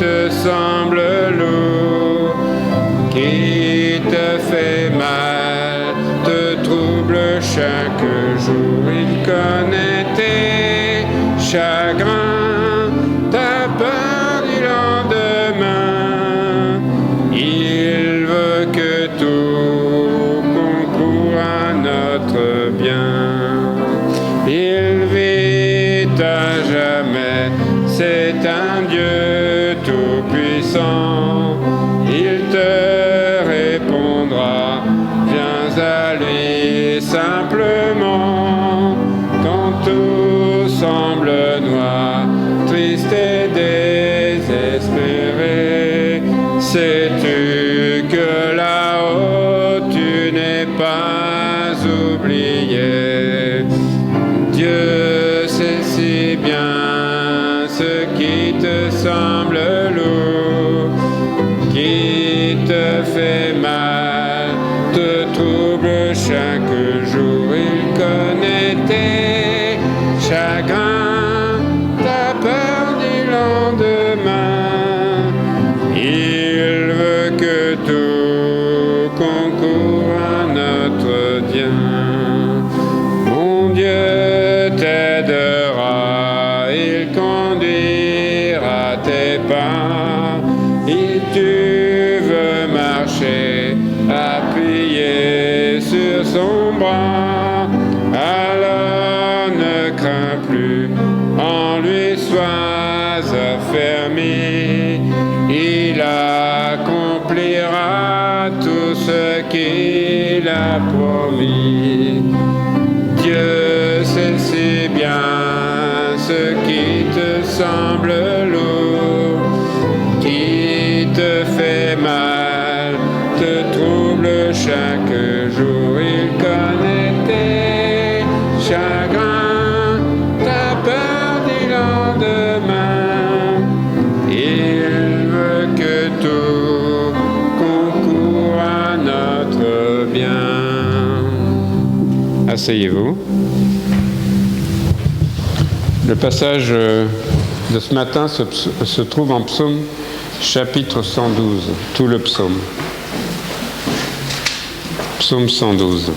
te semble lourd, qui te fait mal, te trouble chaque jour. Il connaît tes chagrins, ta peur du lendemain. Il veut que tout concourt à notre bien. Il vit à jamais, c'est un Dieu tout-puissant. Il te répondra, viens à lui simplement. Quand tout semble noir, triste et désespéré, sais-tu que là-haut tu n'es pas oublié? Dieu sait si bien ce qui te semble lourd, qui te fait mal, te trouble chaque jour. Il connaît tes chagrins, ta peur du lendemain. Il veut que tout concourt à notre bien. Mon Dieu t'aidera, il conduira tes pas. Et tu veux marcher, appuyé sur son bras, alors ne crains plus, en lui sois affermi. Il accomplira tout ce qu'il a promis. Dieu sait si bien ce qui te semble lourd, qui te fait mal, te trouble chaque jour. Il connaît tes chagrins, ta peur du lendemain. Il veut que tout concourt à notre bien. Asseyez-vous. Le passage de ce matin se trouve en psaume chapitre 112, tout le psaume. Psaume 112.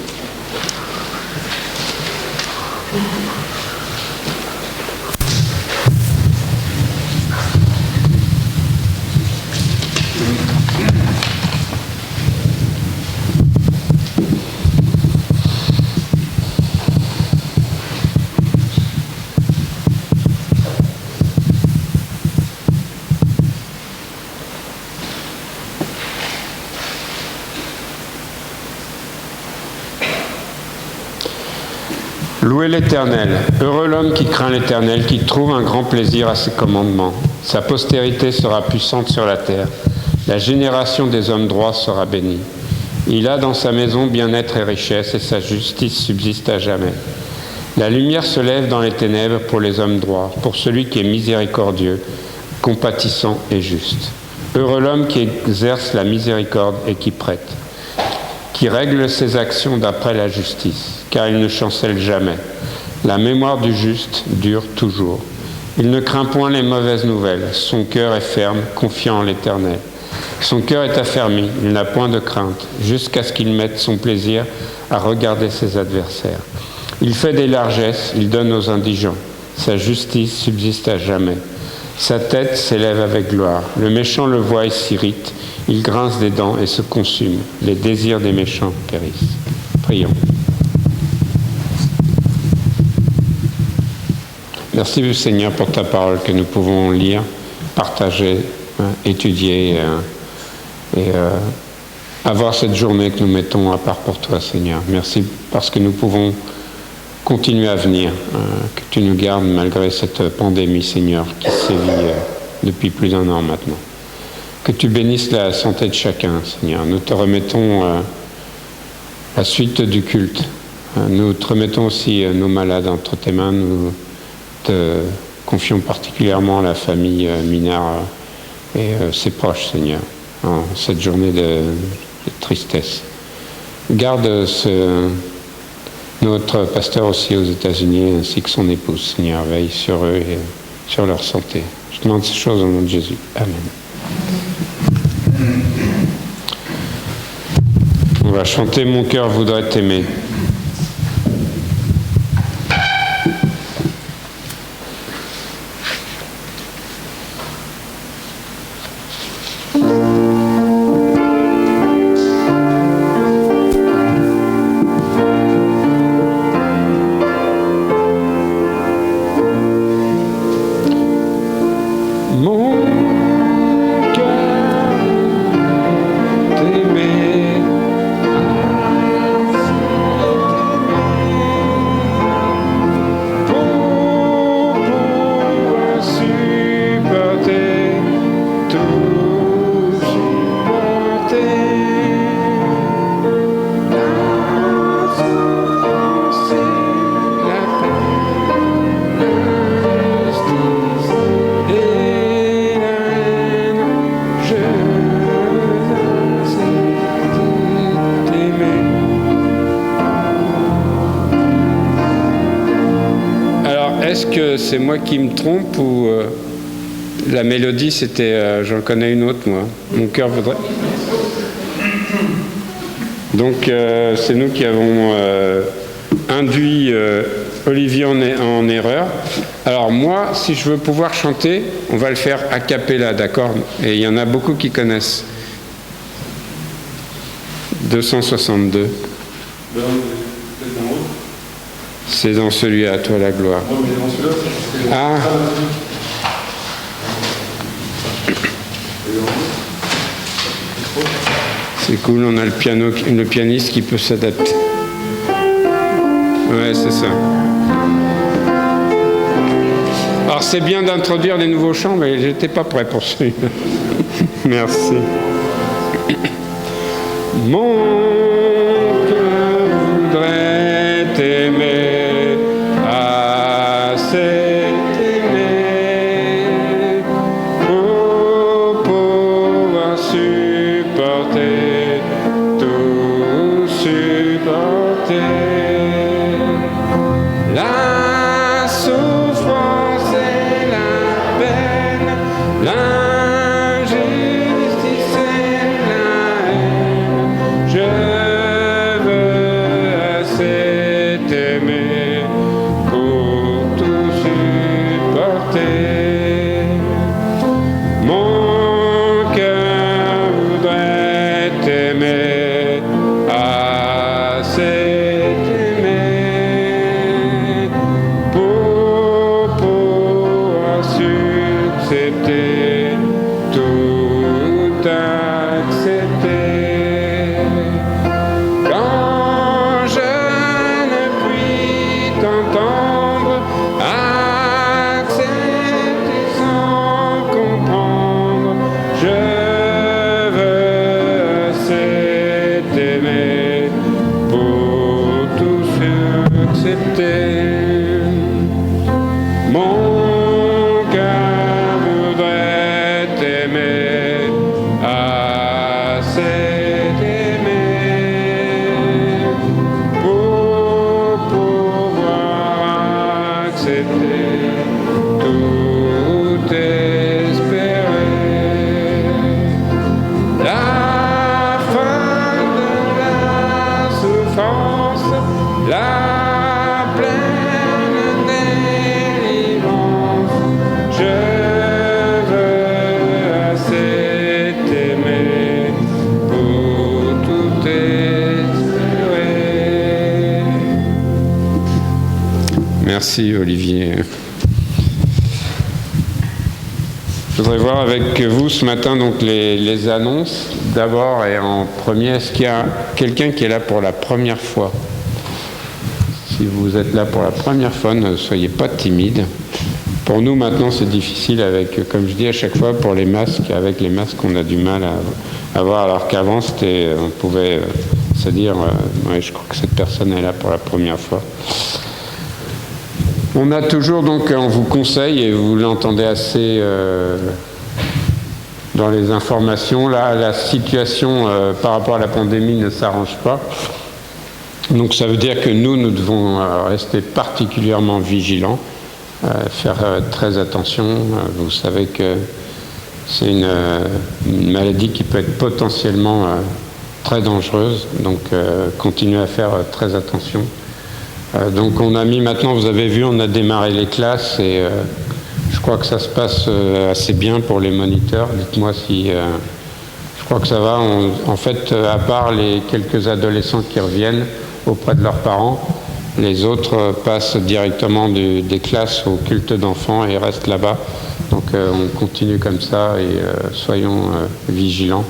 Louez l'Éternel. Heureux l'homme qui craint l'Éternel, qui trouve un grand plaisir à ses commandements. Sa postérité sera puissante sur la terre. La génération des hommes droits sera bénie. Il a dans sa maison bien-être et richesse, et sa justice subsiste à jamais. La lumière se lève dans les ténèbres pour les hommes droits, pour celui qui est miséricordieux, compatissant et juste. Heureux l'homme qui exerce la miséricorde et qui prête, qui règle ses actions d'après la justice, car il ne chancelle jamais. La mémoire du juste dure toujours. Il ne craint point les mauvaises nouvelles. Son cœur est ferme, confiant en l'Éternel. Son cœur est affermi, il n'a point de crainte, jusqu'à ce qu'il mette son plaisir à regarder ses adversaires. Il fait des largesses, il donne aux indigents. Sa justice subsiste à jamais. Sa tête s'élève avec gloire. Le méchant le voit et s'irrite. Il grince des dents et se consume. Les désirs des méchants périssent. Prions. Merci Seigneur pour ta parole que nous pouvons lire, partager, étudier et avoir cette journée que nous mettons à part pour toi Seigneur. Merci parce que nous pouvons continuer à venir, que tu nous gardes malgré cette pandémie Seigneur qui sévit depuis plus d'1 an maintenant. Que tu bénisses la santé de chacun Seigneur. Nous te remettons la suite du culte. Nous te remettons aussi nos malades entre tes mains. Nous te confions particulièrement la famille Minard et ses proches, Seigneur, en cette journée de tristesse. Garde notre pasteur aussi aux États-Unis ainsi que son épouse, Seigneur. Veille sur eux et sur leur santé. Je demande ces choses au nom de Jésus. Amen. On va chanter « Mon cœur voudrait t'aimer ». C'est moi qui me trompe ou la mélodie c'était j'en connais une autre moi. Mon cœur voudrait. Donc c'est nous qui avons induit Olivier en erreur. Alors moi, si je veux pouvoir chanter, on va le faire a cappella, d'accord? Et il y en a beaucoup qui connaissent. 262. C'est dans celui à toi la gloire. Ah. C'est cool, on a le pianiste qui peut s'adapter. Ouais, c'est ça. Alors c'est bien d'introduire des nouveaux chants, mais j'étais pas prêt pour celui-là. Merci. Mon cœur voudrait t'aimer. Merci Olivier. Je voudrais voir avec vous ce matin donc les annonces. D'abord et en premier, est-ce qu'il y a quelqu'un qui est là pour la première fois? Si vous êtes là pour la première fois, ne soyez pas timide. Pour nous maintenant c'est difficile avec, comme je dis à chaque fois, pour les masques, avec les masques on a du mal à voir, alors qu'avant on pouvait se dire ouais, je crois que cette personne est là pour la première fois. On a toujours donc, on vous conseille, et vous l'entendez assez dans les informations, là la situation par rapport à la pandémie ne s'arrange pas. Donc ça veut dire que nous devons rester particulièrement vigilants faire très attention. Vous savez que c'est une maladie qui peut être potentiellement très dangereuse, donc continuez à faire très attention. Donc on a mis maintenant, vous avez vu, on a démarré les classes et je crois que ça se passe assez bien pour les moniteurs. Dites-moi si... je crois que ça va. En fait, à part les quelques adolescents qui reviennent auprès de leurs parents, les autres passent directement des classes au culte d'enfants et restent là-bas. Donc on continue comme ça et soyons vigilants.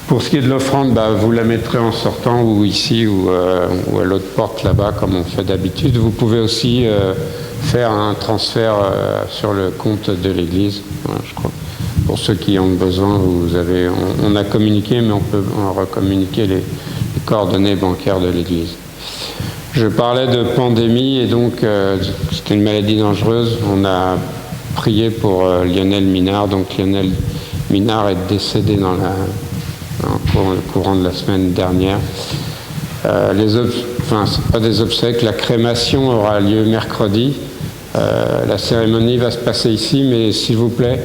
Pour ce qui est de l'offrande, vous la mettrez en sortant ou ici ou à l'autre porte là-bas comme on fait d'habitude. Vous pouvez aussi faire un transfert sur le compte de l'Église, je crois. Pour ceux qui ont besoin, on a communiqué, mais on peut recommuniquer les coordonnées bancaires de l'Église. Je parlais de pandémie et donc c'était une maladie dangereuse. On a prié pour Lionel Minard. Donc Lionel Minard est décédé dans le courant de la semaine dernière. C'est pas des obsèques. La crémation aura lieu mercredi. La cérémonie va se passer ici, mais s'il vous plaît,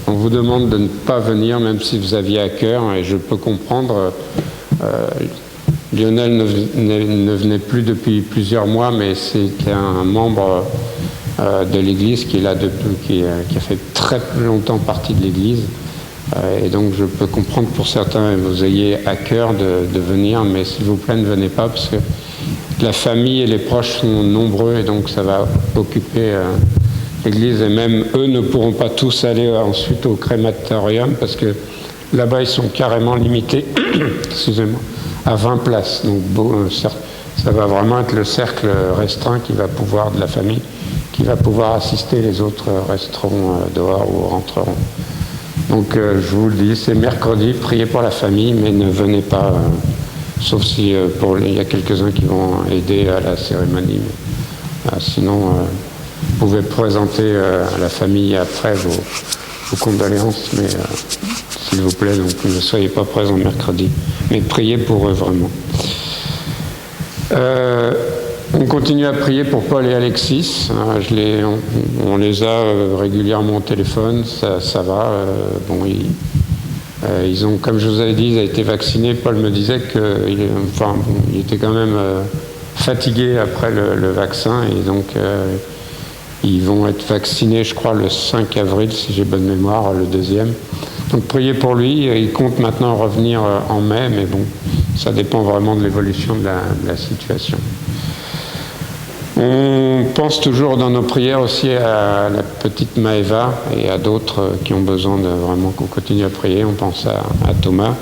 on vous demande de ne pas venir, même si vous aviez à cœur, et je peux comprendre. Lionel ne venait plus depuis plusieurs mois, mais c'était un membre de l'Église qui est là qui a fait très longtemps partie de l'Église. Et donc je peux comprendre pour certains, vous ayez à cœur de venir, mais s'il vous plaît, ne venez pas, parce que la famille et les proches sont nombreux, et donc ça va occuper l'Église, et même eux ne pourront pas tous aller ensuite au crématorium, parce que là-bas ils sont carrément limités excusez-moi, à 20 places. Donc ça va vraiment être le cercle restreint de la famille qui va pouvoir assister, les autres resteront dehors ou rentreront. Donc je vous le dis, c'est mercredi, priez pour la famille, mais ne venez pas, sauf si il y a quelques-uns qui vont aider à la cérémonie. Mais, sinon, vous pouvez présenter à la famille après vos condoléances, mais s'il vous plaît, donc, ne soyez pas présents mercredi, mais priez pour eux vraiment. On continue à prier pour Paul et Alexis. On les a régulièrement au téléphone, ça va. Ils ont, comme je vous avais dit, ils ont été vaccinés. Paul me disait qu'il était quand même fatigué après le vaccin, et donc ils vont être vaccinés, je crois, le 5 avril, si j'ai bonne mémoire, le deuxième. Donc priez pour lui. Il compte maintenant revenir en mai, mais bon, ça dépend vraiment de l'évolution de la situation. On pense toujours dans nos prières aussi à la petite Maëva et à d'autres qui ont besoin de vraiment qu'on continue à prier. On pense à Thomas,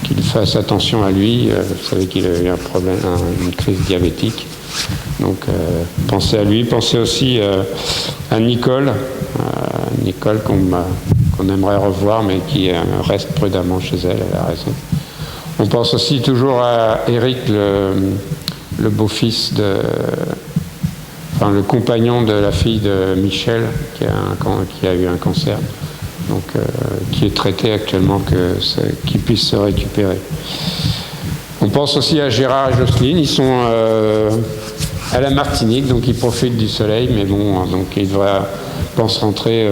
qu'il fasse attention à lui. Vous savez qu'il a eu un problème, une crise diabétique. Donc pensez à lui. Pensez aussi à Nicole, qu'on aimerait revoir, mais qui reste prudemment chez elle, elle a raison. On pense aussi toujours à Eric, le beau-fils le compagnon de la fille de Michel, qui a eu un cancer, donc qui est traité actuellement, qu'il puisse se récupérer. On pense aussi à Gérard et Jocelyne, ils sont à la Martinique, donc ils profitent du soleil, mais bon, donc ils devraient, pense rentrer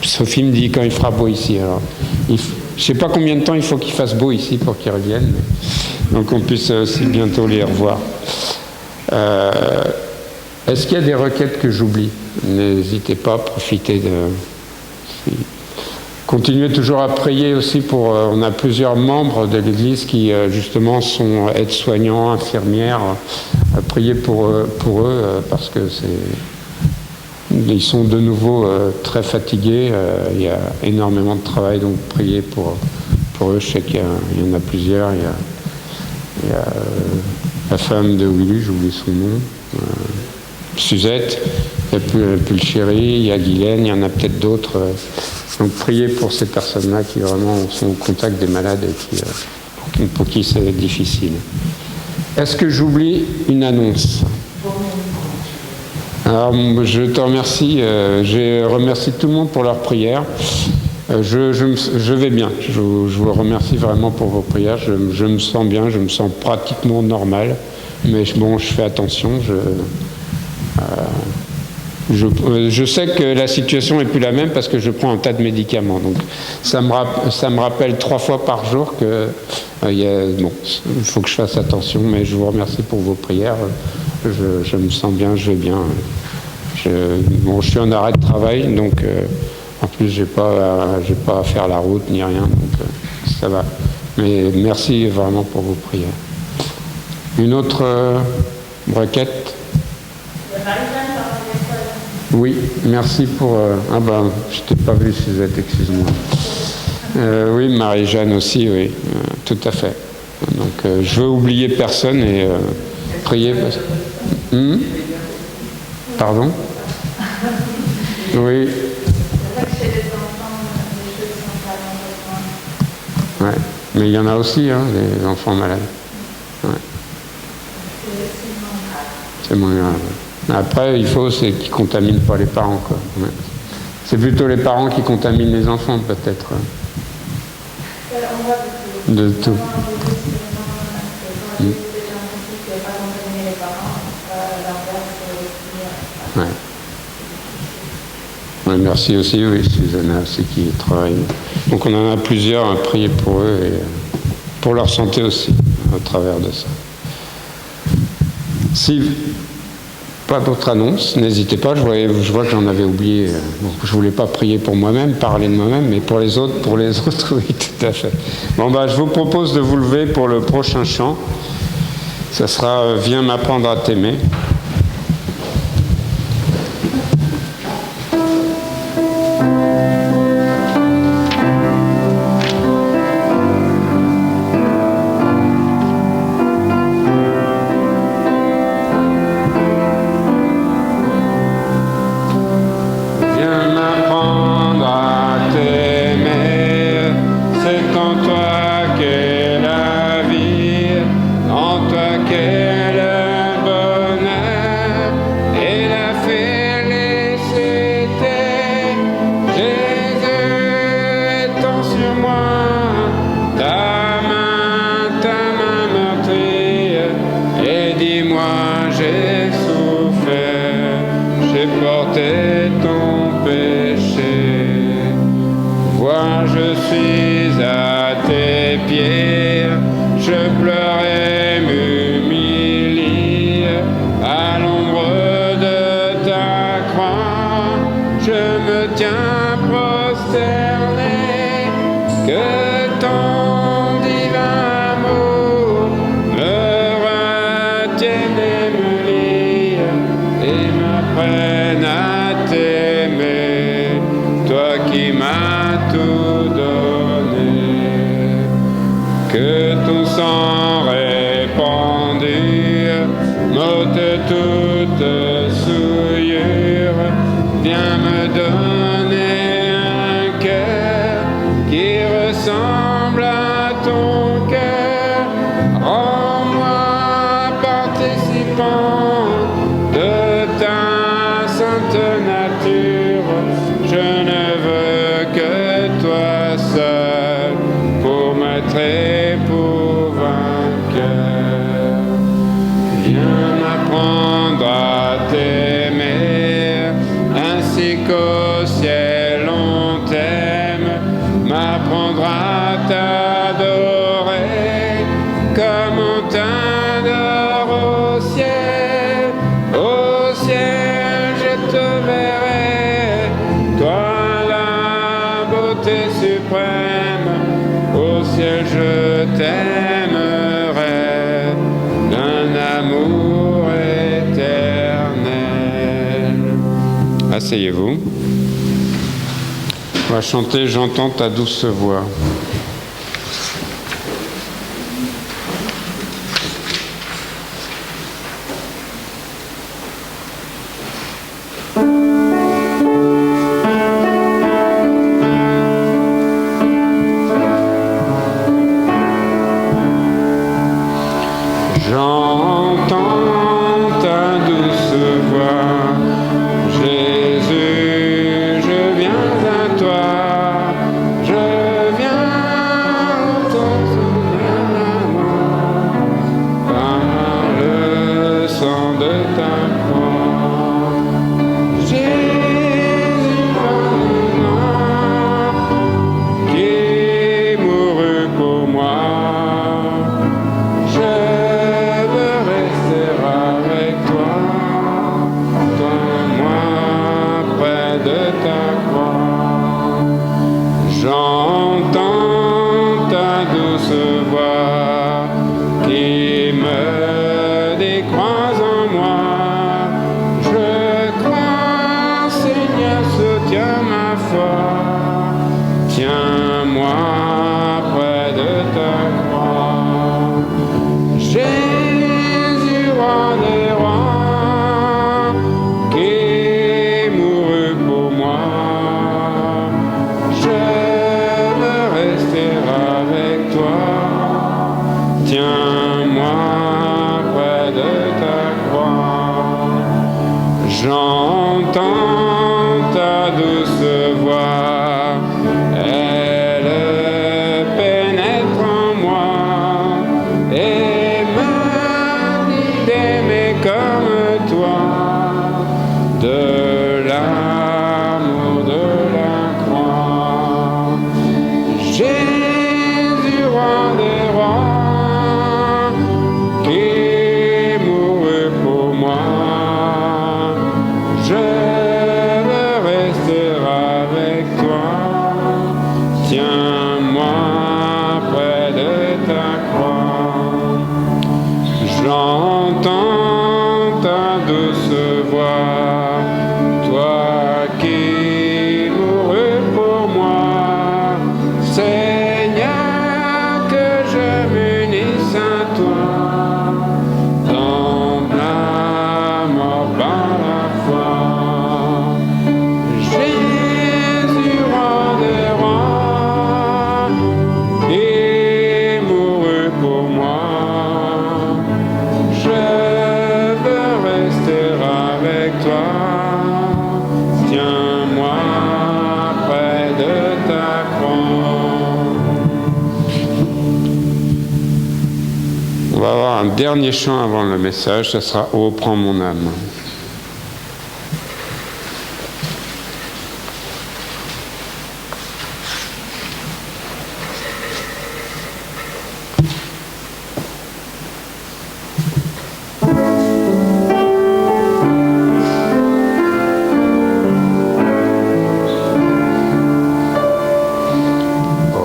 Sophie me dit quand il fera beau ici. Alors, je ne sais pas combien de temps il faut qu'il fasse beau ici pour qu'ils reviennent, donc on puisse aussi bientôt les revoir. Est-ce qu'il y a des requêtes que j'oublie? N'hésitez pas, profitez de... Continuez toujours à prier aussi pour... on a plusieurs membres de l'Église qui justement sont aides-soignants, infirmières. Priez pour eux parce que ils sont de nouveau très fatigués. Il y a énormément de travail, donc priez pour eux. Je sais qu'il y en a plusieurs. Il y a la femme de Willy, j'oublie son nom, Suzette, il y a Pulchéry, il y a Guylaine, il y en a peut-être d'autres. Donc priez pour ces personnes-là qui vraiment sont au contact des malades et pour qui c'est difficile. Est-ce que j'oublie une annonce? Alors, je te remercie, je remercie tout le monde pour leurs prières. Je vais bien, je vous remercie vraiment pour vos prières, je me sens bien, je me sens pratiquement normal, mais bon, je fais attention, Je sais que la situation n'est plus la même parce que je prends un tas de médicaments. Donc ça me rappelle 3 fois par jour que il faut que je fasse attention. Mais je vous remercie pour vos prières. Je me sens bien, je vais bien. Je suis en arrêt de travail, donc en plus j'ai pas à faire la route ni rien, donc ça va. Mais merci vraiment pour vos prières. Une autre requête? Oui, merci pour... je t'ai pas vu, Suzette, excuse-moi. Oui, Marie-Jeanne aussi, oui, tout à fait. Donc, je veux oublier personne et prier. Pardon? Oui. Ouais, mais il y en a aussi, les enfants malades. Ouais. C'est moins grave. Après, il faut qu'ils ne contaminent pas les parents, quoi. Ouais. C'est plutôt les parents qui contaminent les enfants, peut-être. De tout. Ouais. Ouais, merci aussi, oui, Susanna aussi qui travaille. Donc on en a plusieurs à prier pour eux et pour leur santé aussi, au travers de ça. Si pas d'autres annonces, n'hésitez pas, je vois que j'en avais oublié. Donc je voulais pas prier pour moi-même, parler de moi-même, mais pour les autres, oui, tout à fait. Bon, je vous propose de vous lever pour le prochain chant. Ça sera « Viens m'apprendre à t'aimer ». Asseyez-vous. On va chanter « J'entends ta douce voix ». Je viens Tiens-moi près de ta croix. J'entends ta douce voix, toi qui mourus pour moi. Seigneur, que je m'unisse à toi, dans la mort par la foi. Jésus, roi des rois, il mourut pour moi. Je veux rester avec toi. Tiens-moi près de ta croix. On va avoir un dernier chant avant le message, ça sera « Oh, prends mon âme ».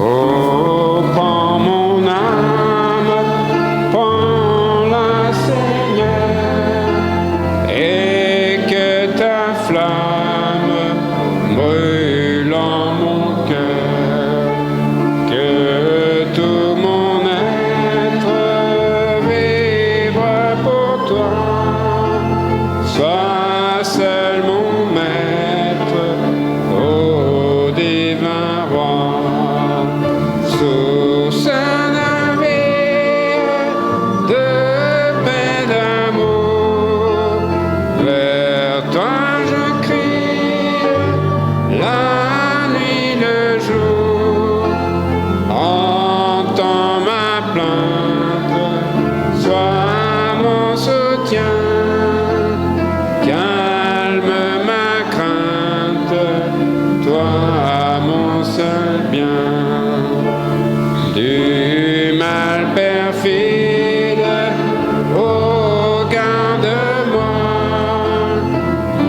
Oh, prends mon âme, prends-la, Seigneur, et que ta flamme brûle en mon cœur, que tout mon être vibre pour toi. Sois seul mon maître, ô divin roi. Sous ce navire de paix d'amour, vers toi je crie, la nuit, le jour. Entends ma plainte, sois mon soutien, calme ma crainte, toi mon seul bien. Du mal perfide, oh garde-moi,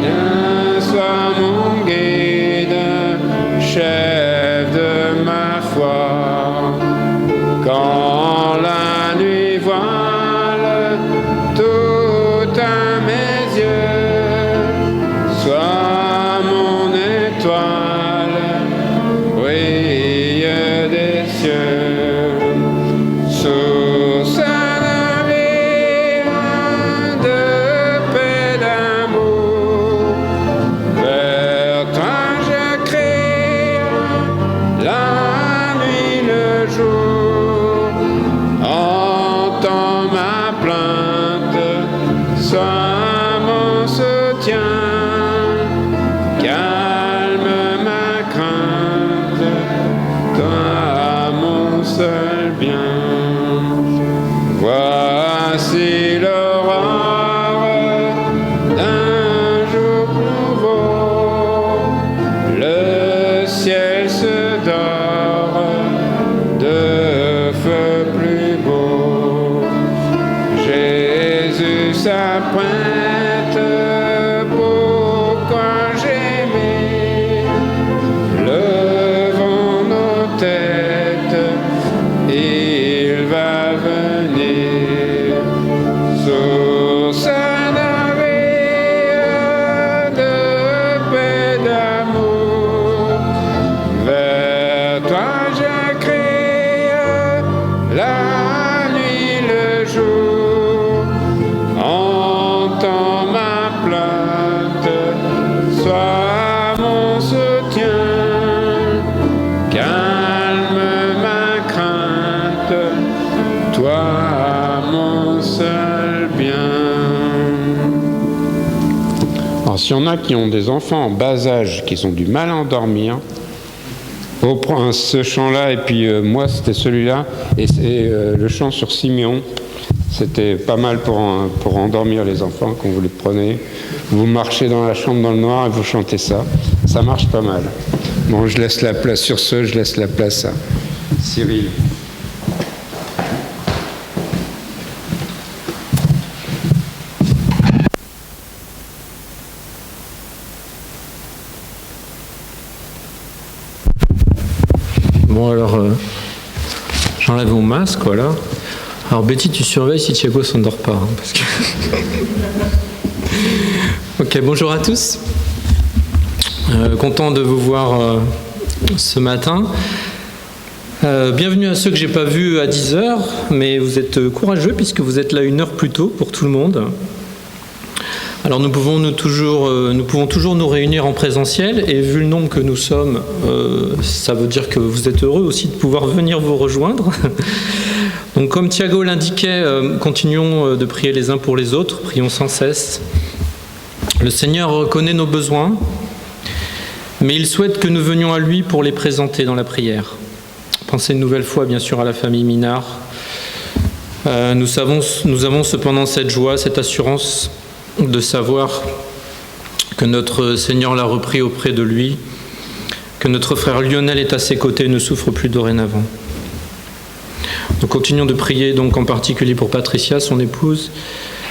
viens sois mon guide, chef de ma foi. Quand la nuit voile tout à mes yeux, sois mon étoile, brille des cieux. Sous ce navire de paix d'amour, vers toi je crie, la nuit, le jour. Entends ma plainte, sois mon soutien, calme ma crainte, toi mon seul bien. Voici l'aurore d'un jour nouveau, le ciel se dore de feu plus beau. Jésus s'apprête, pourquoi j'aimais, levons nos têtes, il va venir. Sous ce navire de paix d'amour, vers toi je crie, la nuit, le jour. Entends ma plainte, sois mon soutien, calme ma crainte, toi mon seul bien. Alors s'il y en a qui ont des enfants en bas âge qui ont du mal à endormir, reprends ce chant-là, et puis moi c'était celui-là, et c'est le chant sur Simeon. C'était pas mal pour endormir les enfants quand vous les prenez. Vous marchez dans la chambre dans le noir et vous chantez ça. Ça marche pas mal. Bon, je laisse la place sur ce, je laisse la place à Cyril. Bon, alors, j'enlève mon masque, voilà. Alors, Betty, tu surveilles si Thiago s'endort pas. Hein, parce que... Ok, bonjour à tous. Content de vous voir ce matin. Bienvenue à ceux que j'ai pas vus à 10h, mais vous êtes courageux puisque vous êtes là 1 heure plus tôt pour tout le monde. Alors nous pouvons toujours nous réunir en présentiel, et vu le nombre que nous sommes, ça veut dire que vous êtes heureux aussi de pouvoir venir vous rejoindre. Donc comme Thiago l'indiquait, continuons de prier les uns pour les autres, prions sans cesse. Le Seigneur connaît nos besoins, mais il souhaite que nous venions à lui pour les présenter dans la prière. Pensez une nouvelle fois bien sûr à la famille Minard. Nous avons cependant cette joie, cette assurance de savoir que notre Seigneur l'a repris auprès de lui, que notre frère Lionel est à ses côtés et ne souffre plus dorénavant. Nous continuons de prier donc en particulier pour Patricia, son épouse,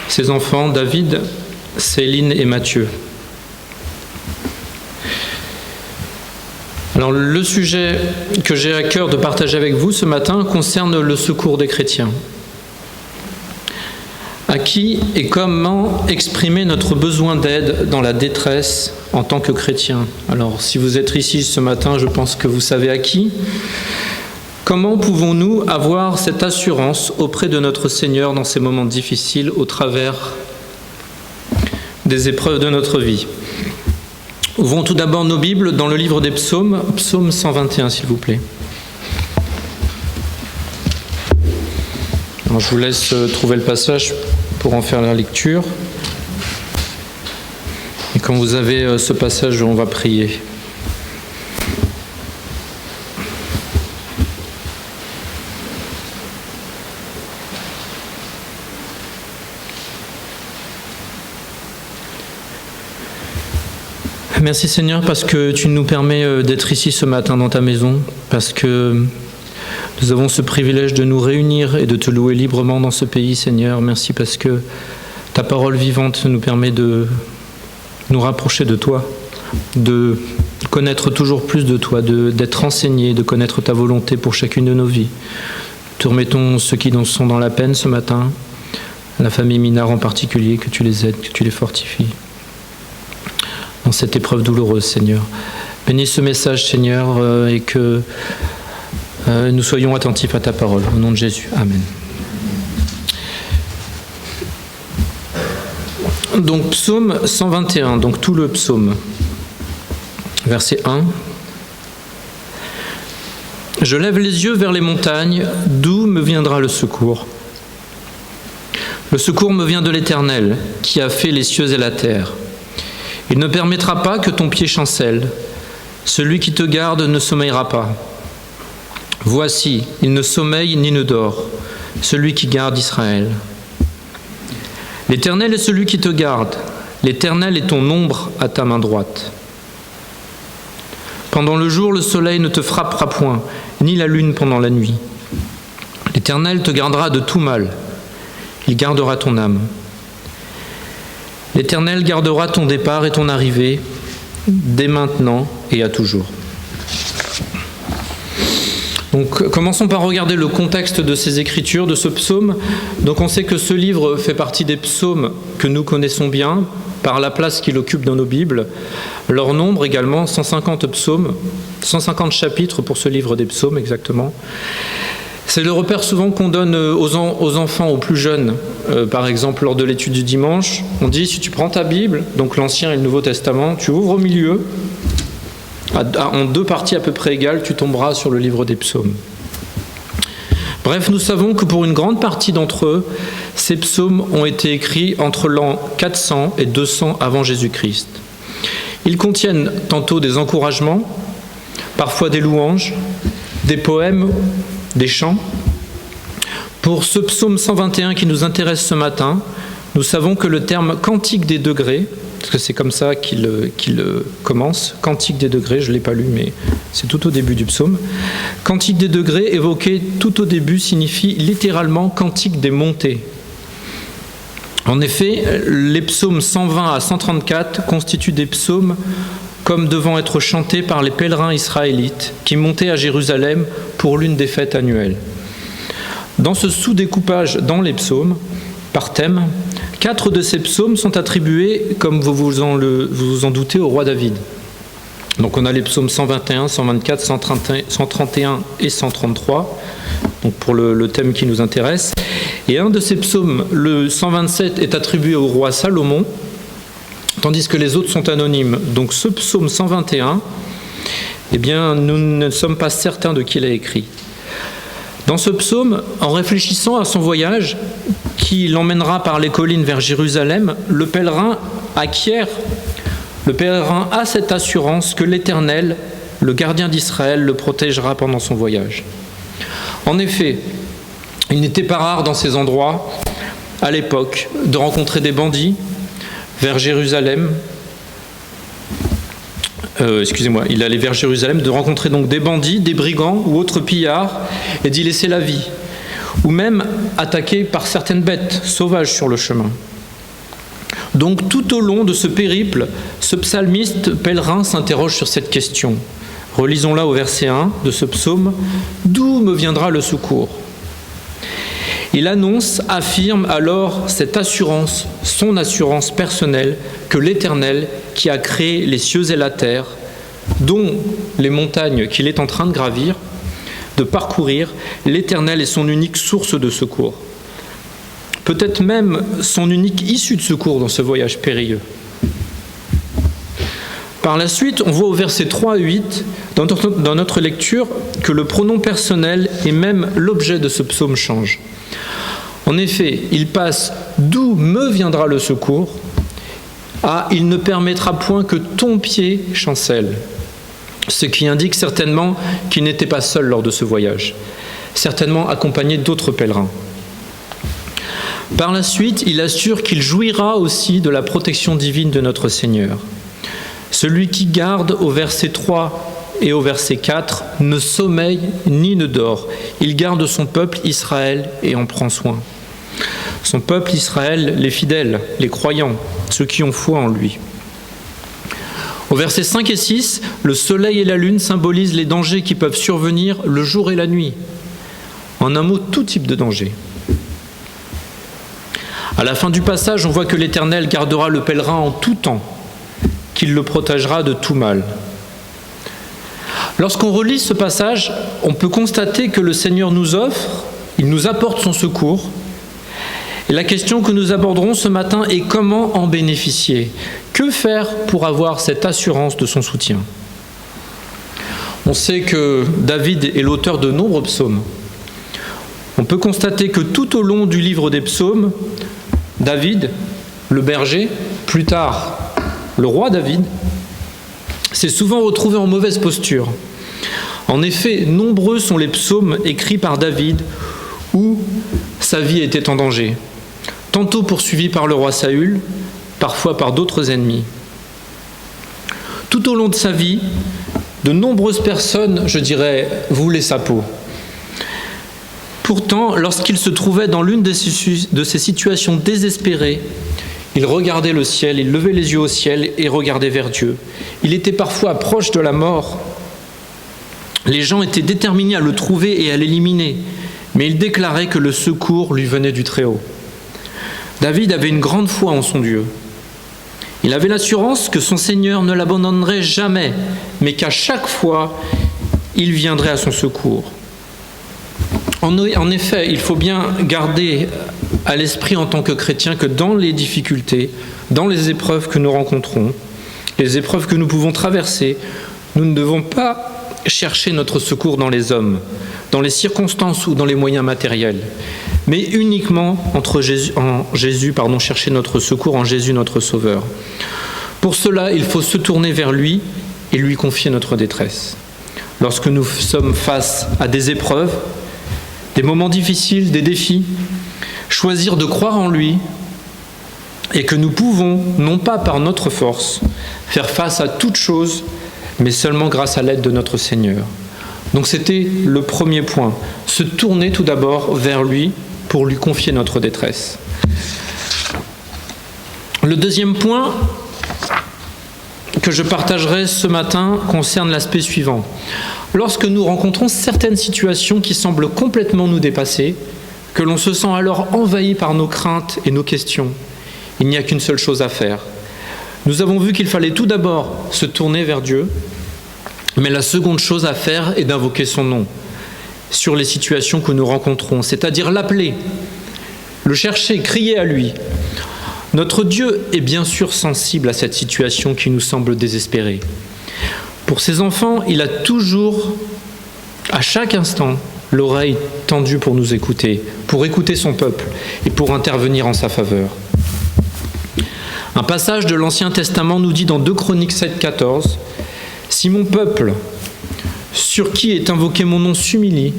ses enfants, David, Céline et Mathieu. Alors le sujet que j'ai à cœur de partager avec vous ce matin concerne le secours des chrétiens. À qui et comment exprimer notre besoin d'aide dans la détresse en tant que chrétien? Alors, si vous êtes ici ce matin, je pense que vous savez à qui. Comment pouvons-nous avoir cette assurance auprès de notre Seigneur dans ces moments difficiles au travers des épreuves de notre vie? Ouvrons tout d'abord nos Bibles dans le livre des psaumes, psaume 121 s'il vous plaît. Alors, je vous laisse trouver le passage pour en faire la lecture. Et quand vous avez ce passage, on va prier. Merci Seigneur parce que tu nous permets d'être ici ce matin dans ta maison, parce que nous avons ce privilège de nous réunir et de te louer librement dans ce pays, Seigneur. Merci parce que ta parole vivante nous permet de nous rapprocher de toi, de connaître toujours plus de toi, d'être enseigné, de connaître ta volonté pour chacune de nos vies. Te remettons ceux qui sont dans la peine ce matin, la famille Minard en particulier, que tu les aides, que tu les fortifies dans cette épreuve douloureuse, Seigneur. Bénis ce message, Seigneur, et que nous soyons attentifs à ta parole. Au nom de Jésus. Amen. Donc, psaume 121, donc tout le psaume. Verset 1. Je lève les yeux vers les montagnes, d'où me viendra le secours? Le secours me vient de l'Éternel, qui a fait les cieux et la terre. Il ne permettra pas que ton pied chancelle. Celui qui te garde ne sommeillera pas. Voici, il ne sommeille ni ne dort, celui qui garde Israël. L'Éternel est celui qui te garde. L'Éternel est ton ombre à ta main droite. Pendant le jour, le soleil ne te frappera point, ni la lune pendant la nuit. L'Éternel te gardera de tout mal. Il gardera ton âme. L'Éternel gardera ton départ et ton arrivée, dès maintenant et à toujours. Donc, commençons par regarder le contexte de ces écritures, de ce psaume. Donc, on sait que ce livre fait partie des psaumes que nous connaissons bien, par la place qu'il occupe dans nos Bibles. Leur nombre également, 150 psaumes, 150 chapitres pour ce livre des psaumes exactement. C'est le repère souvent qu'on donne aux enfants, aux plus jeunes. Par exemple, lors de l'étude du dimanche, on dit, si tu prends ta Bible, donc l'Ancien et le Nouveau Testament, tu ouvres au milieu, en 2 parties à peu près égales, tu tomberas sur le livre des psaumes. Bref, nous savons que pour une grande partie d'entre eux, ces psaumes ont été écrits entre l'an 400 et 200 avant Jésus-Christ. Ils contiennent tantôt des encouragements, parfois des louanges, des poèmes, des chants. Pour ce psaume 121 qui nous intéresse ce matin, nous savons que le terme « cantique des degrés », parce que c'est comme ça qu'il commence, « cantique des degrés », je ne l'ai pas lu, mais c'est tout au début du psaume. « Cantique des degrés » évoqué tout au début signifie littéralement « cantique des montées ». En effet, les psaumes 120 à 134 constituent des psaumes comme devant être chanté par les pèlerins israélites qui montaient à Jérusalem pour l'une des fêtes annuelles. Dans ce sous-découpage dans les psaumes, par thème, 4 de ces psaumes sont attribués, comme vous vous en doutez, au roi David. Donc on a les psaumes 121, 124, 131 et 133, donc pour le thème qui nous intéresse. Et un de ces psaumes, le 127, est attribué au roi Salomon, tandis que les autres sont anonymes. Donc ce psaume 121, eh bien, nous ne sommes pas certains de qui l'a écrit. Dans ce psaume, en réfléchissant à son voyage, qui l'emmènera par les collines vers Jérusalem, le pèlerin a cette assurance que l'Éternel, le gardien d'Israël, le protégera pendant son voyage. En effet, il n'était pas rare dans ces endroits, à l'époque, de rencontrer des bandits vers Jérusalem. Il allait vers Jérusalem, de rencontrer donc des bandits, des brigands ou autres pillards et d'y laisser la vie, ou même attaqué par certaines bêtes sauvages sur le chemin. Donc tout au long de ce périple, ce psalmiste pèlerin s'interroge sur cette question. Relisons-la au verset 1 de ce psaume. « D'où me viendra le secours ?» Il affirme alors cette assurance, son assurance personnelle, que l'Éternel, qui a créé les cieux et la terre, dont les montagnes qu'il est en train de gravir, de parcourir, l'Éternel est son unique source de secours. Peut-être même son unique issue de secours dans ce voyage périlleux. Par la suite, on voit au verset 3 à 8, dans notre lecture, que le pronom personnel et même l'objet de ce psaume changent. En effet, il passe « d'où me viendra le secours » à « il ne permettra point que ton pied chancelle », ce qui indique certainement qu'il n'était pas seul lors de ce voyage, certainement accompagné d'autres pèlerins. Par la suite, il assure qu'il jouira aussi de la protection divine de notre Seigneur. Celui qui garde au verset 3 et au verset 4 ne sommeille ni ne dort. Il garde son peuple Israël et en prend soin. Son peuple Israël, les fidèles, les croyants, ceux qui ont foi en lui. Au verset 5 et 6, le soleil et la lune symbolisent les dangers qui peuvent survenir le jour et la nuit. En un mot, tout type de danger. À la fin du passage, on voit que l'Éternel gardera le pèlerin en tout temps, qu'il le protégera de tout mal. Lorsqu'on relit ce passage, on peut constater que le Seigneur nous offre, il nous apporte son secours. Et la question que nous aborderons ce matin est comment en bénéficier ? Que faire pour avoir cette assurance de son soutien ? On sait que David est l'auteur de nombreux psaumes. On peut constater que tout au long du livre des psaumes, David, le berger, plus tard le roi David, s'est souvent retrouvé en mauvaise posture. En effet, nombreux sont les psaumes écrits par David où sa vie était en danger, tantôt poursuivi par le roi Saül, parfois par d'autres ennemis. Tout au long de sa vie, de nombreuses personnes, voulaient sa peau. Pourtant, lorsqu'il se trouvait dans l'une de ces situations désespérées, il regardait le ciel, il levait les yeux au ciel et regardait vers Dieu. Il était parfois proche de la mort. Les gens étaient déterminés à le trouver et à l'éliminer, mais il déclarait que le secours lui venait du Très-Haut. David avait une grande foi en son Dieu. Il avait l'assurance que son Seigneur ne l'abandonnerait jamais, mais qu'à chaque fois, il viendrait à son secours. En effet, il faut bien garder à l'esprit en tant que chrétien que dans les difficultés, dans les épreuves que nous rencontrons, les épreuves que nous pouvons traverser, nous ne devons pas chercher notre secours dans les hommes, dans les circonstances ou dans les moyens matériels, mais uniquement chercher notre secours en Jésus notre Sauveur. Pour cela, il faut se tourner vers lui et lui confier notre détresse. Lorsque nous sommes face à des épreuves, des moments difficiles, des défis, choisir de croire en lui et que nous pouvons, non pas par notre force, faire face à toute chose, mais seulement grâce à l'aide de notre Seigneur. Donc c'était le premier point, se tourner tout d'abord vers lui pour lui confier notre détresse. Le deuxième point, que je partagerai ce matin concerne l'aspect suivant. Lorsque nous rencontrons certaines situations qui semblent complètement nous dépasser, que l'on se sent alors envahi par nos craintes et nos questions, il n'y a qu'une seule chose à faire. Nous avons vu qu'il fallait tout d'abord se tourner vers Dieu, mais la seconde chose à faire est d'invoquer son nom sur les situations que nous rencontrons, c'est-à-dire l'appeler, le chercher, crier à lui. Notre Dieu est bien sûr sensible à cette situation qui nous semble désespérée. Pour ses enfants, il a toujours, à chaque instant, l'oreille tendue pour nous écouter, pour écouter son peuple et pour intervenir en sa faveur. Un passage de l'Ancien Testament nous dit dans 2 Chroniques 7,14 « Si mon peuple, sur qui est invoqué mon nom, s'humilie,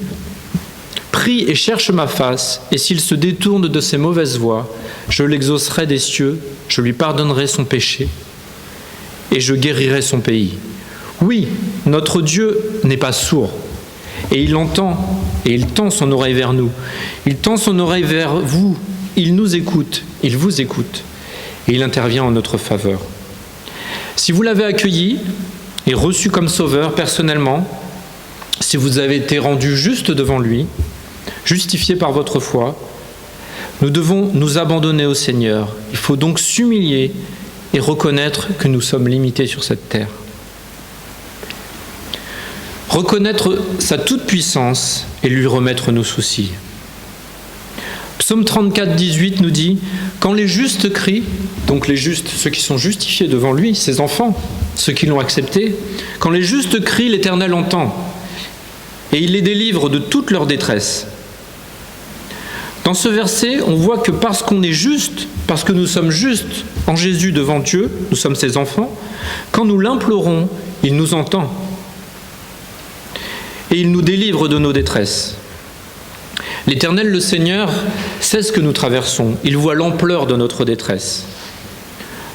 prie et cherche ma face, et s'il se détourne de ses mauvaises voies, je l'exaucerai des cieux, je lui pardonnerai son péché, et je guérirai son pays. » Oui, notre Dieu n'est pas sourd, et il entend, et il tend son oreille vers nous. Il tend son oreille vers vous, il nous écoute, il vous écoute, et il intervient en notre faveur. Si vous l'avez accueilli et reçu comme sauveur personnellement, si vous avez été rendu juste devant lui, justifié par votre foi, nous devons nous abandonner au Seigneur. Il faut donc s'humilier et reconnaître que nous sommes limités sur cette terre. Reconnaître sa toute-puissance et lui remettre nos soucis. Psaume 34, 18 nous dit « Quand les justes crient », donc les justes, ceux qui sont justifiés devant lui, ses enfants, ceux qui l'ont accepté, « Quand les justes crient, l'Éternel entend, et il les délivre de toute leur détresse. » Dans ce verset, on voit que parce qu'on est juste, parce que nous sommes justes en Jésus devant Dieu, nous sommes ses enfants, quand nous l'implorons, il nous entend. Et il nous délivre de nos détresses. L'Éternel, le Seigneur, sait ce que nous traversons. Il voit l'ampleur de notre détresse.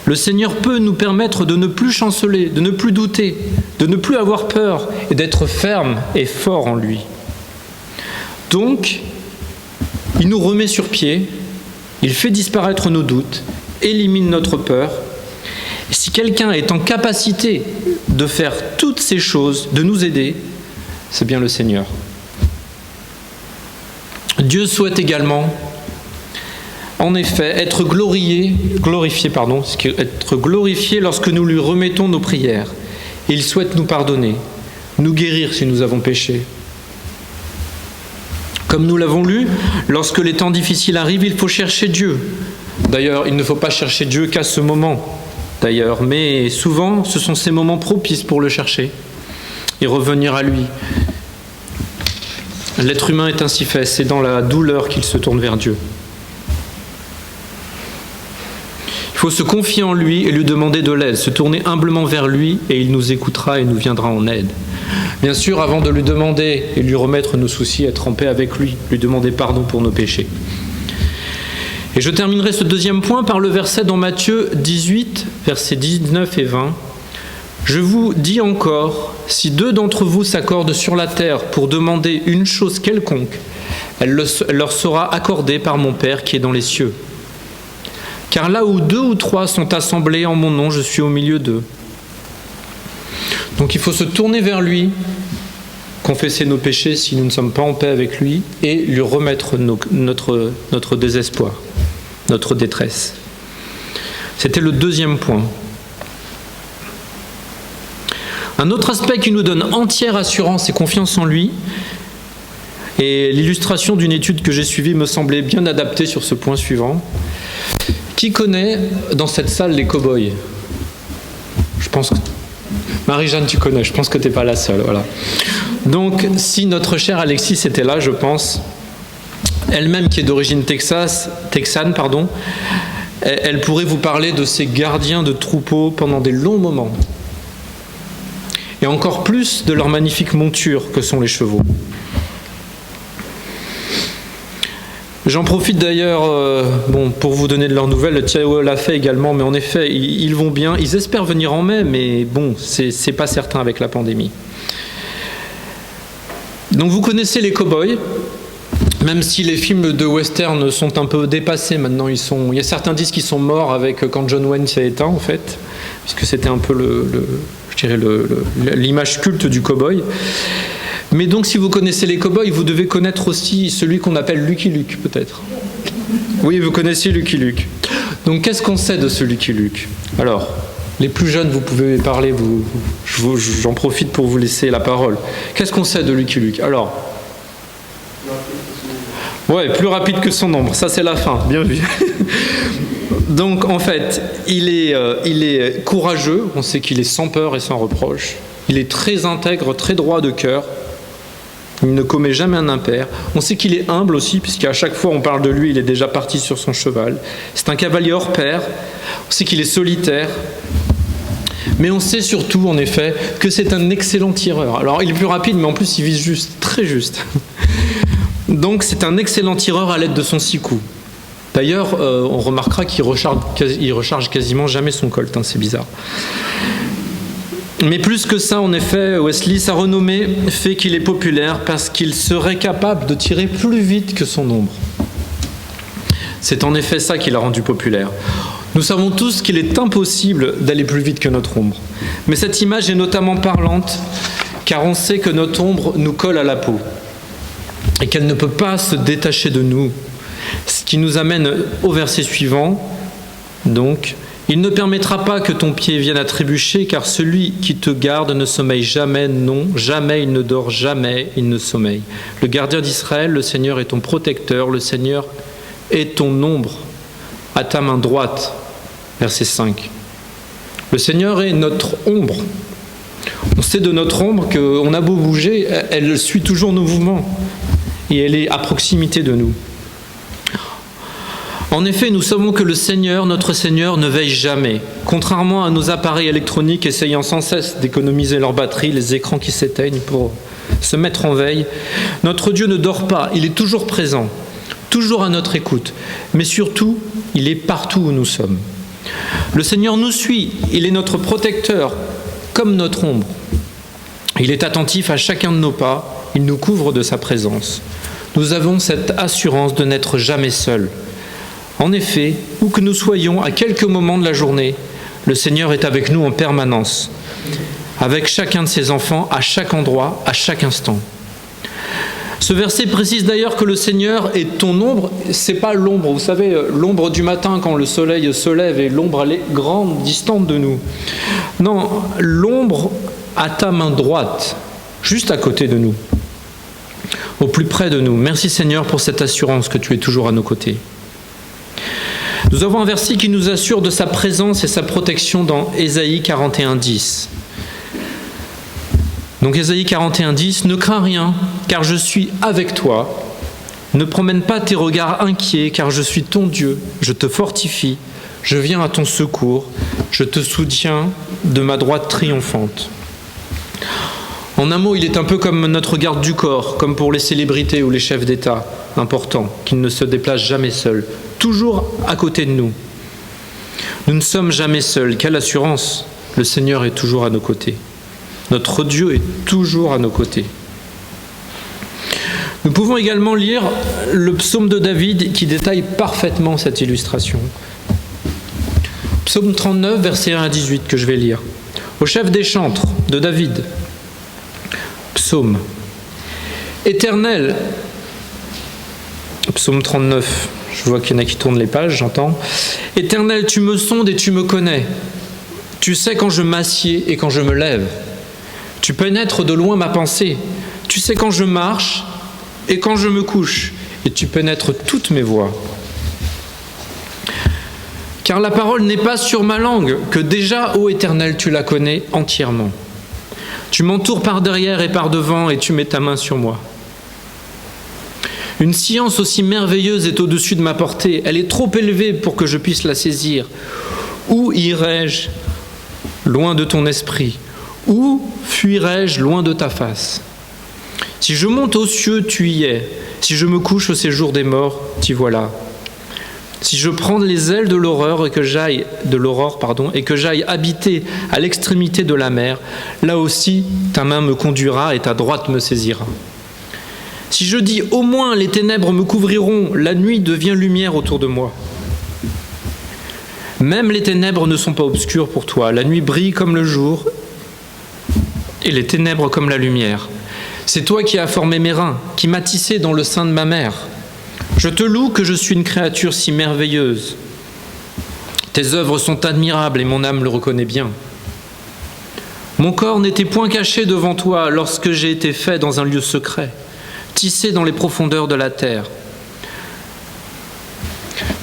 Le Seigneur peut nous permettre de ne plus chanceler, de ne plus douter, de ne plus avoir peur et d'être ferme et fort en lui. Donc, il nous remet sur pied, il fait disparaître nos doutes, élimine notre peur. Et si quelqu'un est en capacité de faire toutes ces choses, de nous aider, c'est bien le Seigneur. Dieu souhaite également, en effet, être glorifié lorsque nous lui remettons nos prières. Il souhaite nous pardonner, nous guérir si nous avons péché. Comme nous l'avons lu, lorsque les temps difficiles arrivent, il faut chercher Dieu. D'ailleurs, il ne faut pas chercher Dieu qu'à ce moment, mais souvent, ce sont ces moments propices pour le chercher et revenir à lui. L'être humain est ainsi fait, c'est dans la douleur qu'il se tourne vers Dieu. Il faut se confier en lui et lui demander de l'aide, se tourner humblement vers lui et il nous écoutera et nous viendra en aide. Bien sûr, avant de lui demander et lui remettre nos soucis, être en paix avec lui demander pardon pour nos péchés. Et je terminerai ce deuxième point par le verset dans Matthieu 18, versets 19 et 20. Je vous dis encore, si 2 d'entre vous s'accordent sur la terre pour demander une chose quelconque, elle leur sera accordée par mon Père qui est dans les cieux. Car là où 2 ou 3 sont assemblés en mon nom, je suis au milieu d'eux. Donc il faut se tourner vers lui, confesser nos péchés si nous ne sommes pas en paix avec lui, et lui remettre notre désespoir, notre détresse. C'était le deuxième point. Un autre aspect qui nous donne entière assurance et confiance en lui, et l'illustration d'une étude que j'ai suivie me semblait bien adaptée sur ce point suivant. Qui connaît dans cette salle les cow-boys ? Je pense que... Marie-Jeanne, tu connais, je pense que tu n'es pas la seule. Voilà. Donc, si notre chère Alexis était là, je pense, elle-même qui est d'origine texane, elle pourrait vous parler de ces gardiens de troupeaux pendant des longs moments. Et encore plus de leur magnifique monture que sont les chevaux. J'en profite d'ailleurs pour vous donner de leurs nouvelles. Thiago l'a fait également, mais en effet, ils vont bien. Ils espèrent venir en mai, mais bon, c'est pas certain avec la pandémie. Donc vous connaissez les cow-boys, même si les films de western sont un peu dépassés maintenant. Il y a certains disent qu'ils sont morts avec quand John Wayne s'est éteint, en fait. puisque c'était un peu l'image culte du cow-boy. Mais donc, si vous connaissez les cow-boys, vous devez connaître aussi celui qu'on appelle Lucky Luke, peut-être. Oui, vous connaissez Lucky Luke. Donc, qu'est-ce qu'on sait de ce Lucky Luke? Alors, les plus jeunes, vous pouvez parler, j'en profite pour vous laisser la parole. Qu'est-ce qu'on sait de Lucky Luke? Alors, ouais, plus rapide que son ombre, ça c'est la fin, bien vu. Donc, en fait, il est courageux, on sait qu'il est sans peur et sans reproche. Il est très intègre, très droit de cœur. Il ne commet jamais un impair. On sait qu'il est humble aussi, puisqu'à chaque fois on parle de lui, il est déjà parti sur son cheval. C'est un cavalier hors pair. On sait qu'il est solitaire. Mais on sait surtout, en effet, que c'est un excellent tireur. Alors, il est plus rapide, mais en plus, il vise juste, très juste. Donc, c'est un excellent tireur à l'aide de son 6 coups. D'ailleurs, on remarquera qu'il recharge quasiment jamais son colt, hein, c'est bizarre. Mais plus que ça, en effet, Wesley, sa renommée fait qu'il est populaire parce qu'il serait capable de tirer plus vite que son ombre. C'est en effet ça qui l'a rendu populaire. Nous savons tous qu'il est impossible d'aller plus vite que notre ombre. Mais cette image est notamment parlante car on sait que notre ombre nous colle à la peau et qu'elle ne peut pas se détacher de nous. Ce qui nous amène au verset suivant. Donc, il ne permettra pas que ton pied vienne à trébucher, car celui qui te garde ne sommeille jamais, non, jamais, il ne dort jamais, il ne sommeille. Le gardien d'Israël, le Seigneur est ton protecteur, le Seigneur est ton ombre à ta main droite. Verset 5. Le Seigneur est notre ombre. On sait de notre ombre qu'on a beau bouger, elle suit toujours nos mouvements et elle est à proximité de nous. En effet, nous savons que le Seigneur, notre Seigneur, ne veille jamais. Contrairement à nos appareils électroniques essayant sans cesse d'économiser leur batterie, les écrans qui s'éteignent pour se mettre en veille, notre Dieu ne dort pas, il est toujours présent, toujours à notre écoute, mais surtout, il est partout où nous sommes. Le Seigneur nous suit, il est notre protecteur, comme notre ombre. Il est attentif à chacun de nos pas, il nous couvre de sa présence. Nous avons cette assurance de n'être jamais seuls. En effet, où que nous soyons, à quelques moments de la journée, le Seigneur est avec nous en permanence, avec chacun de ses enfants, à chaque endroit, à chaque instant. Ce verset précise d'ailleurs que le Seigneur est ton ombre, c'est pas l'ombre, vous savez, l'ombre du matin quand le soleil se lève et l'ombre elle est grande, distante de nous. Non, l'ombre à ta main droite, juste à côté de nous, au plus près de nous. Merci Seigneur pour cette assurance que tu es toujours à nos côtés. Nous avons un verset qui nous assure de sa présence et sa protection dans Ésaïe 41:10. Donc Ésaïe 41:10, ne crains rien, car je suis avec toi. Ne promène pas tes regards inquiets, car je suis ton Dieu. Je te fortifie, je viens à ton secours, je te soutiens de ma droite triomphante. En un mot, il est un peu comme notre garde du corps, comme pour les célébrités ou les chefs d'État importants, qui ne se déplacent jamais seuls, toujours à côté de nous. Nous ne sommes jamais seuls. Quelle assurance! Le Seigneur est toujours à nos côtés. Notre Dieu est toujours à nos côtés. Nous pouvons également lire le psaume de David qui détaille parfaitement cette illustration. Psaume 39, versets 1 à 18 que je vais lire. Au chef des chantres de David. Psaume. Éternel. Psaume 39. Je vois qu'il y en a qui tournent les pages, j'entends. Éternel, tu me sondes et tu me connais. Tu sais quand je m'assieds et quand je me lève. Tu pénètres de loin ma pensée. Tu sais quand je marche et quand je me couche. Et tu pénètres toutes mes voies. Car la parole n'est pas sur ma langue, que déjà, ô Éternel, tu la connais entièrement. Tu m'entoures par derrière et par devant et tu mets ta main sur moi. Une science aussi merveilleuse est au-dessus de ma portée. Elle est trop élevée pour que je puisse la saisir. Où irai-je loin de ton esprit? Où fuirai-je loin de ta face? Si je monte aux cieux, tu y es. Si je me couche au séjour des morts, t'y voilà. Si je prends les ailes de l'aurore et que j'aille habiter à l'extrémité de la mer, là aussi ta main me conduira et ta droite me saisira. Si je dis au moins les ténèbres me couvriront, la nuit devient lumière autour de moi. Même les ténèbres ne sont pas obscures pour toi. La nuit brille comme le jour et les ténèbres comme la lumière. C'est toi qui as formé mes reins, qui m'as tissé dans le sein de ma mère. Je te loue que je suis une créature si merveilleuse. Tes œuvres sont admirables et mon âme le reconnaît bien. Mon corps n'était point caché devant toi lorsque j'ai été fait dans un lieu secret, tissé dans les profondeurs de la terre.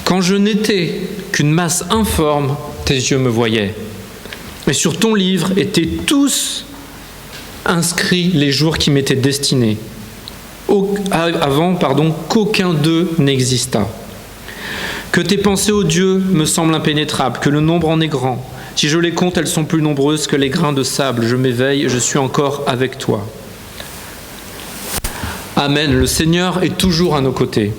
Quand je n'étais qu'une masse informe, tes yeux me voyaient. Et sur ton livre étaient tous inscrits les jours qui m'étaient destinés, avant qu'aucun d'eux n'existât. Que tes pensées, ô Dieu, me semblent impénétrables, que le nombre en est grand. Si je les compte, elles sont plus nombreuses que les grains de sable. Je m'éveille, je suis encore avec toi. Amen. Le Seigneur est toujours à nos côtés.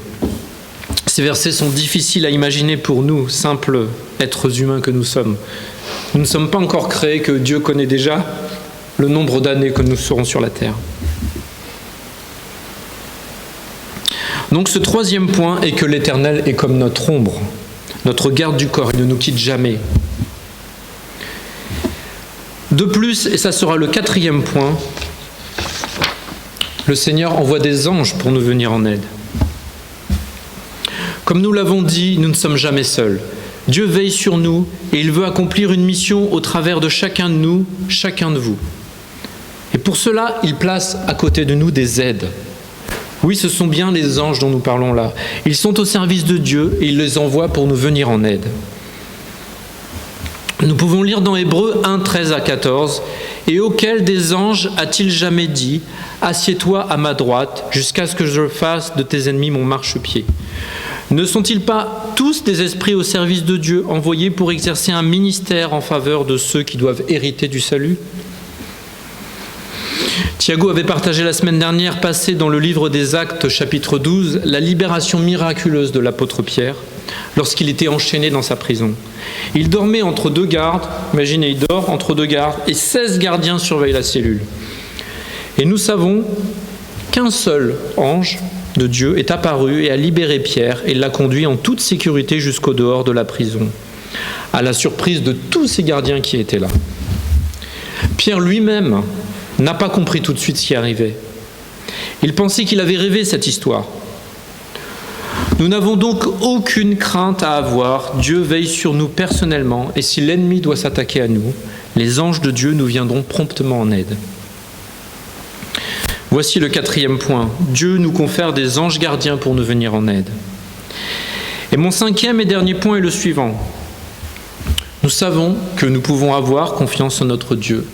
Ces versets sont difficiles à imaginer pour nous, simples êtres humains que nous sommes. Nous ne sommes pas encore créés, que Dieu connaît déjà le nombre d'années que nous serons sur la terre. Donc ce troisième point est que l'Éternel est comme notre ombre, notre garde du corps, il ne nous quitte jamais. De plus, et ça sera le quatrième point, le Seigneur envoie des anges pour nous venir en aide. Comme nous l'avons dit, nous ne sommes jamais seuls. Dieu veille sur nous et il veut accomplir une mission au travers de chacun de nous, chacun de vous. Et pour cela, il place à côté de nous des aides. Oui, ce sont bien les anges dont nous parlons là. Ils sont au service de Dieu et il les envoie pour nous venir en aide. Nous pouvons lire dans Hébreux 1, 13 à 14 « Et auquel des anges a-t-il jamais dit « Assieds-toi à ma droite, jusqu'à ce que je fasse de tes ennemis mon marchepied » Ne sont-ils pas tous des esprits au service de Dieu, envoyés pour exercer un ministère en faveur de ceux qui doivent hériter du salut ? Thiago avait partagé la semaine dernière, passée dans le livre des Actes, chapitre 12, la libération miraculeuse de l'apôtre Pierre, lorsqu'il était enchaîné dans sa prison. Il dormait entre deux gardes, imaginez, il dort entre deux gardes, et 16 gardiens surveillent la cellule. Et nous savons qu'un seul ange de Dieu est apparu et a libéré Pierre et l'a conduit en toute sécurité jusqu'au dehors de la prison, à la surprise de tous ces gardiens qui étaient là. Pierre lui-même n'a pas compris tout de suite ce qui arrivait. Il pensait qu'il avait rêvé cette histoire. Nous n'avons donc aucune crainte à avoir. Dieu veille sur nous personnellement et si l'ennemi doit s'attaquer à nous, les anges de Dieu nous viendront promptement en aide. Voici le quatrième point. Dieu nous confère des anges gardiens pour nous venir en aide. Et mon cinquième et dernier point est le suivant. Nous savons que nous pouvons avoir confiance en notre Dieu,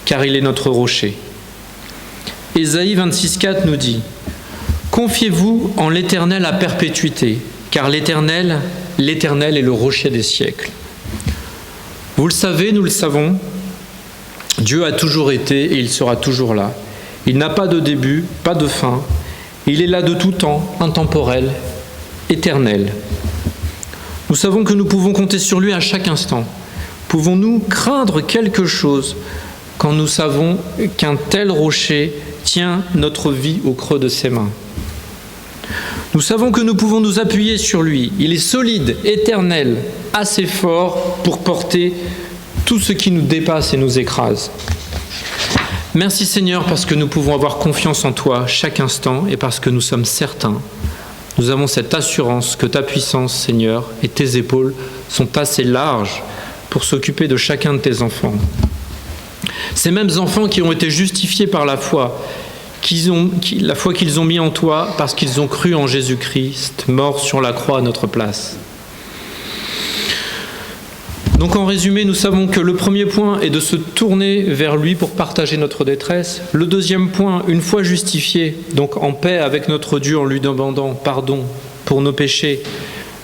car il est notre rocher. Ésaïe 26,4 nous dit « Confiez-vous en l'Éternel à perpétuité, car l'Éternel est le rocher des siècles. » Vous le savez, nous le savons, Dieu a toujours été et il sera toujours là. Il n'a pas de début, pas de fin. Il est là de tout temps, intemporel, éternel. Nous savons que nous pouvons compter sur lui à chaque instant. Pouvons-nous craindre quelque chose quand nous savons qu'un tel rocher tient notre vie au creux de ses mains? Nous savons que nous pouvons nous appuyer sur lui. Il est solide, éternel, assez fort pour porter tout ce qui nous dépasse et nous écrase. Merci Seigneur parce que nous pouvons avoir confiance en toi chaque instant et parce que nous sommes certains. Nous avons cette assurance que ta puissance, Seigneur, et tes épaules sont assez larges pour s'occuper de chacun de tes enfants. Ces mêmes enfants qui ont été justifiés par la foi, la foi qu'ils ont mis en toi parce qu'ils ont cru en Jésus-Christ, mort sur la croix à notre place. Donc en résumé, nous savons que le premier point est de se tourner vers lui pour partager notre détresse. Le deuxième point, une fois justifié, donc en paix avec notre Dieu en lui demandant pardon pour nos péchés,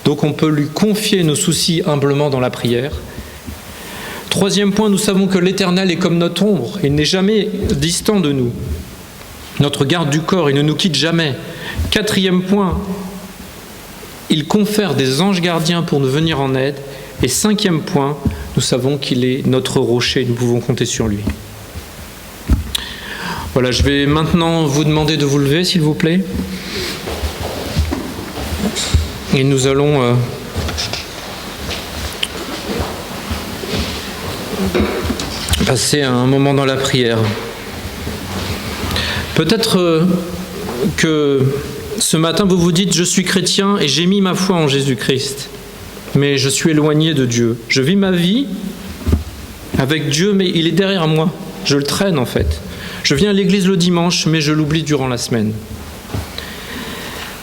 donc on peut lui confier nos soucis humblement dans la prière. Troisième point, nous savons que l'Éternel est comme notre ombre, il n'est jamais distant de nous. Notre garde du corps, il ne nous quitte jamais. Quatrième point, il confère des anges gardiens pour nous venir en aide. Et cinquième point, nous savons qu'il est notre rocher, nous pouvons compter sur lui. Voilà, je vais maintenant vous demander de vous lever, s'il vous plaît. Et nous allons passer un moment dans la prière. Peut-être que ce matin vous vous dites « Je suis chrétien et j'ai mis ma foi en Jésus-Christ, mais je suis éloigné de Dieu. Je vis ma vie avec Dieu, mais il est derrière moi. Je le traîne en fait. Je viens à l'église le dimanche, mais je l'oublie durant la semaine.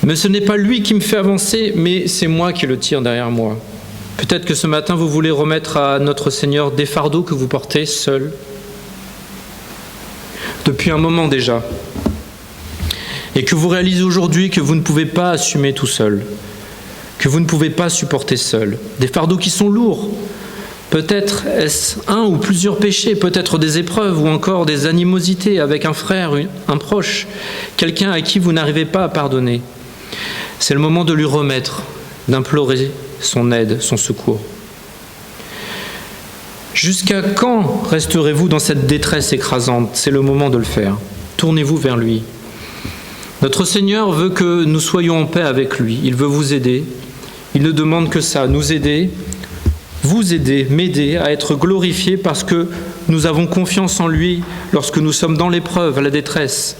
Mais ce n'est pas lui qui me fait avancer, mais c'est moi qui le tire derrière moi. Peut-être que ce matin, vous voulez remettre à notre Seigneur des fardeaux que vous portez seul, depuis un moment déjà, et que vous réalisez aujourd'hui que vous ne pouvez pas assumer tout seul, que vous ne pouvez pas supporter seul. Des fardeaux qui sont lourds. Peut-être est-ce un ou plusieurs péchés, peut-être des épreuves ou encore des animosités avec un frère, un proche, quelqu'un à qui vous n'arrivez pas à pardonner. C'est le moment de lui remettre, d'implorer son aide, son secours. Jusqu'à quand resterez-vous dans cette détresse écrasante ? C'est le moment de le faire. Tournez-vous vers lui. Notre Seigneur veut que nous soyons en paix avec lui. Il veut vous aider. Il ne demande que ça, nous aider, vous aider, m'aider à être glorifié parce que nous avons confiance en lui lorsque nous sommes dans l'épreuve, à la détresse.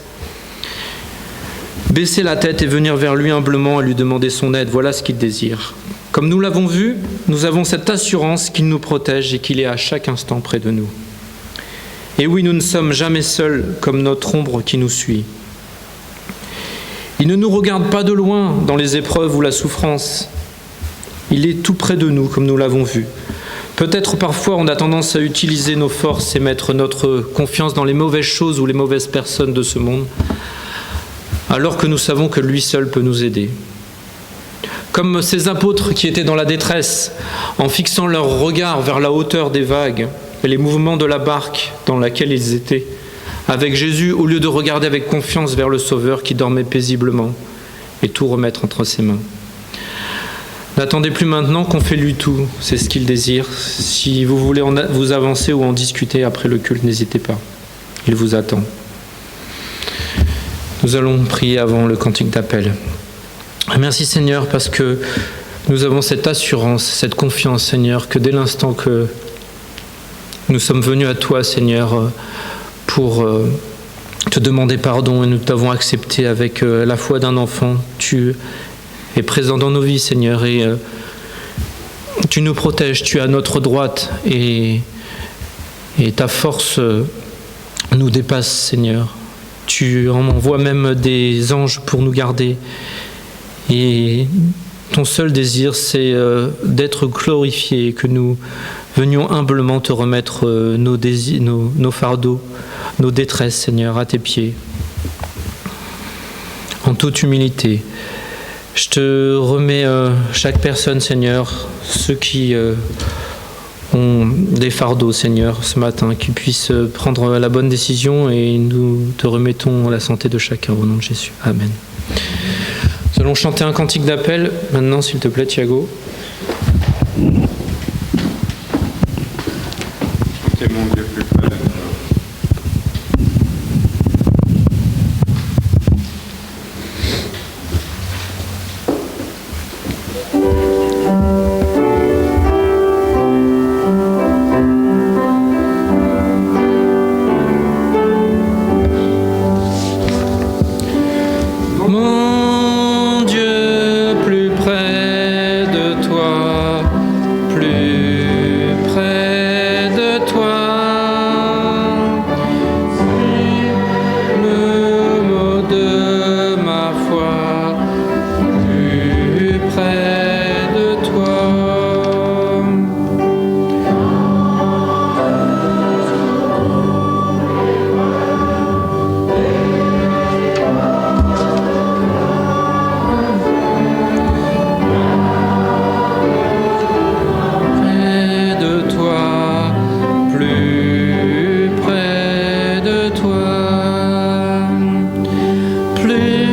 Baisser la tête et venir vers lui humblement et lui demander son aide, voilà ce qu'il désire. Comme nous l'avons vu, nous avons cette assurance qu'il nous protège et qu'il est à chaque instant près de nous. Et oui, nous ne sommes jamais seuls comme notre ombre qui nous suit. Il ne nous regarde pas de loin dans les épreuves ou la souffrance. Il est tout près de nous, comme nous l'avons vu. Peut-être parfois on a tendance à utiliser nos forces et mettre notre confiance dans les mauvaises choses ou les mauvaises personnes de ce monde, alors que nous savons que lui seul peut nous aider. Comme ces apôtres qui étaient dans la détresse, en fixant leur regard vers la hauteur des vagues et les mouvements de la barque dans laquelle ils étaient, avec Jésus, au lieu de regarder avec confiance vers le Sauveur qui dormait paisiblement et tout remettre entre ses mains. N'attendez plus maintenant qu'on fait lui tout, c'est ce qu'il désire. Si vous voulez vous avancer ou en discuter après le culte, n'hésitez pas, il vous attend. Nous allons prier avant le cantique d'appel. Merci Seigneur parce que nous avons cette assurance, cette confiance Seigneur, que dès l'instant que nous sommes venus à toi Seigneur pour te demander pardon et nous t'avons accepté avec la foi d'un enfant, tu es présent dans nos vies Seigneur et tu nous protèges, tu es à notre droite et ta force nous dépasse Seigneur. Tu envoies même des anges pour nous garder. Et ton seul désir, c'est d'être glorifié, que nous venions humblement te remettre nos désirs, nos fardeaux, nos détresses, Seigneur, à tes pieds. En toute humilité, je te remets chaque personne, Seigneur, ceux qui ont des fardeaux, Seigneur, ce matin, qu'ils puissent prendre la bonne décision et nous te remettons la santé de chacun au nom de Jésus. Amen. Nous allons chanter un cantique d'appel maintenant, s'il te plaît, Thiago. C'est mon Dieu plus près de toi. Plus